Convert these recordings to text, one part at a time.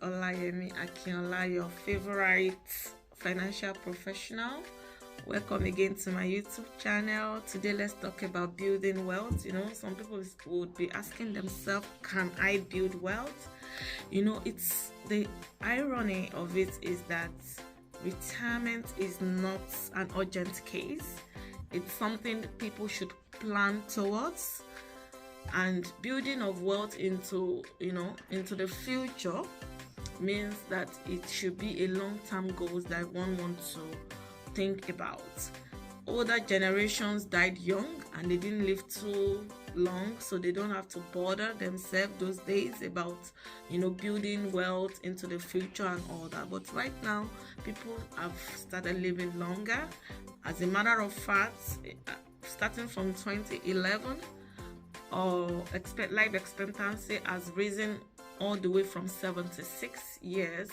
Olayemi Akinola, your favorite financial professional. Welcome again to my YouTube channel. Today let's talk about building wealth. Some people would be asking themselves, can I build wealth? It's the irony of it is that retirement is not an urgent case. It's something that people should plan towards, and building of wealth into the future means that it should be a long-term goals that one wants to think about. Older generations died young and they didn't live too long, so they don't have to bother themselves those days about building wealth into the future and all that. But right now people have started living longer. As a matter of fact, starting from 2011, life expectancy has risen all the way from 76 years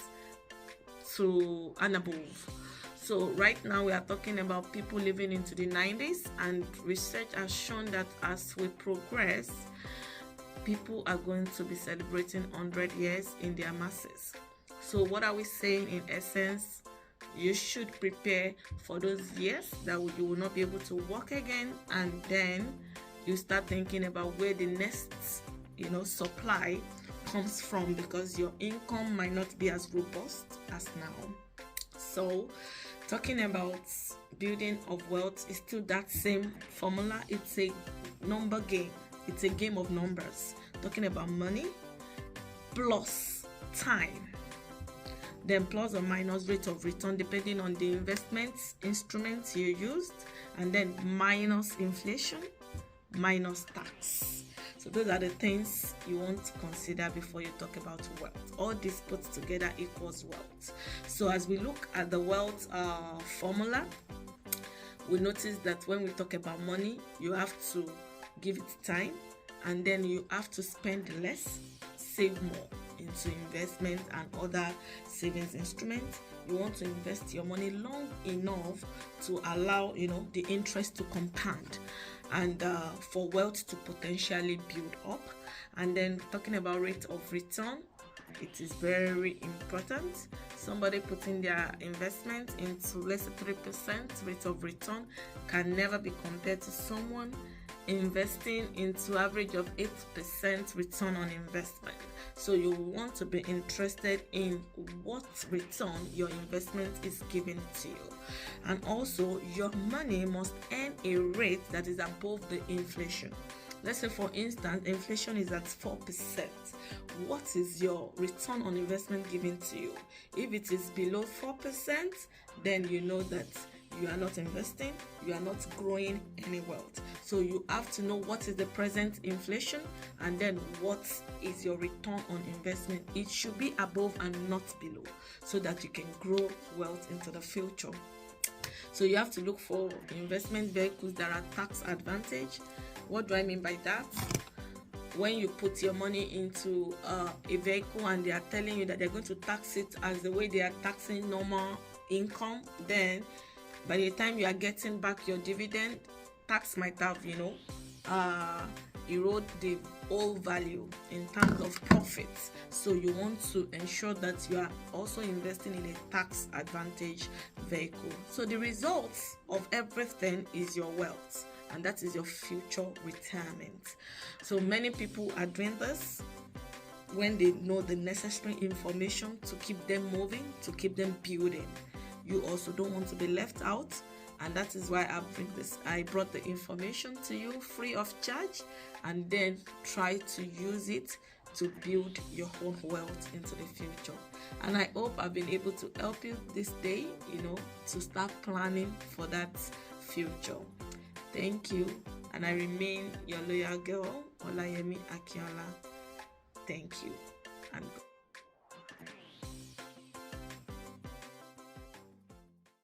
to and above. So right now we are talking about people living into the 90s, and research has shown that as we progress, people are going to be celebrating 100 years in their masses. So what are we saying in essence? You should prepare for those years that you will not be able to work again, and then you start thinking about where the next supply comes from, because your income might not be as robust as now. So talking about building of wealth is still that same formula. It's a number game. It's a game of numbers. Talking about money plus time, then plus or minus rate of return depending on the investment instruments you used, and then minus inflation, minus tax. So those are the things you want to consider before you talk about wealth. All this put together equals wealth. So as we look at the wealth formula, we notice that when we talk about money, you have to give it time, and then you have to spend less, save more into investment and other savings instruments. You want to invest your money long enough to allow the interest to compound, and for wealth to potentially build up. And then talking about rate of return, it is very important. Somebody putting their investment into less than 3% rate of return can never be compared to someone investing into average of 8% return on investment. So you want to be interested in what return your investment is giving to you, and also your money must earn a rate that is above the inflation. Let's say for instance inflation is at 4%. What is your return on investment giving to you? If it is below 4%, then you know that you are not investing, you are not growing any wealth. So you have to know what is the present inflation, and then what is your return on investment. It should be above and not below, so that you can grow wealth into the future. So you have to look for investment vehicles that are tax advantage. What do I mean by that? When you put your money into a vehicle and they are telling you that they're going to tax it as the way they are taxing normal income, then by the time you are getting back your dividend, tax might have erode the whole value in terms of profits. So you want to ensure that you are also investing in a tax advantage vehicle. So the results of everything is your wealth, and that is your future retirement. So many people are doing this when they know the necessary information to keep them moving, to keep them building. You also don't want to be left out, and that is why I brought the information to you free of charge, and then try to use it to build your own wealth into the future. And I hope I've been able to help you this day, to start planning for that future. Thank you, and I remain your loyal girl, Olayemi Akinola. Thank you, and